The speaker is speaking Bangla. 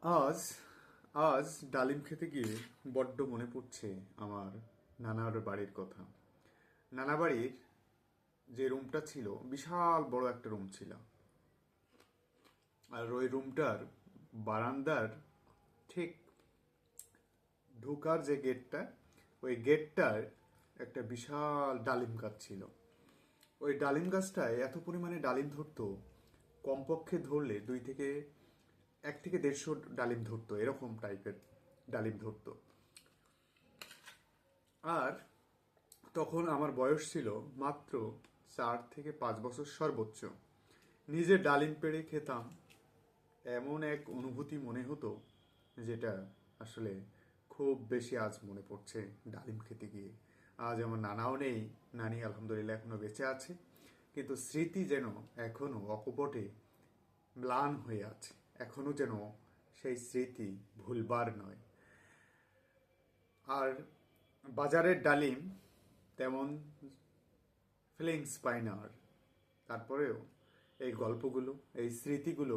আজ আজ ডালিম খেতে গিয়ে বড্ড মনে পড়ছে আমার নানার বাড়ির কথা। নানা বাড়ির যে রুমটা ছিল, বিশাল বড় একটা রুম ছিল। আর ওই রুমটার বারান্দার ঠিক ঢোকার যে গেটটা, ওই গেটটার একটা বিশাল ডালিম গাছ ছিল। ওই ডালিম গাছটায় এত পরিমাণে ডালিম ধরতো, কমপক্ষে ধরলে 1 থেকে 1.5 ডালিম ধরতো, এরকম টাইপের ডালিম ধরতো। আর তখন আমার বয়স ছিল মাত্র 4 থেকে 5 বছর সর্বোচ্চ। নিজে ডালিম পেড়ে খেতাম, এমন এক অনুভূতি মনে হতো, যেটা আসলে খুব বেশি আজ মনে পড়ছে ডালিম খেতে গিয়ে। আজ আমার নানাও নেই, নানি আলহামদুলিল্লাহ এখনো বেঁচে আছে, কিন্তু স্মৃতি যেন এখনো অকপটে ম্লান হয়ে আছে। এখনো যেন সেই স্মৃতি ভুলবার নয়। আর বাজারের ডালিম তেমন ফিলিংস পাই না আর। তারপরেও এই গল্পগুলো, এই স্মৃতিগুলো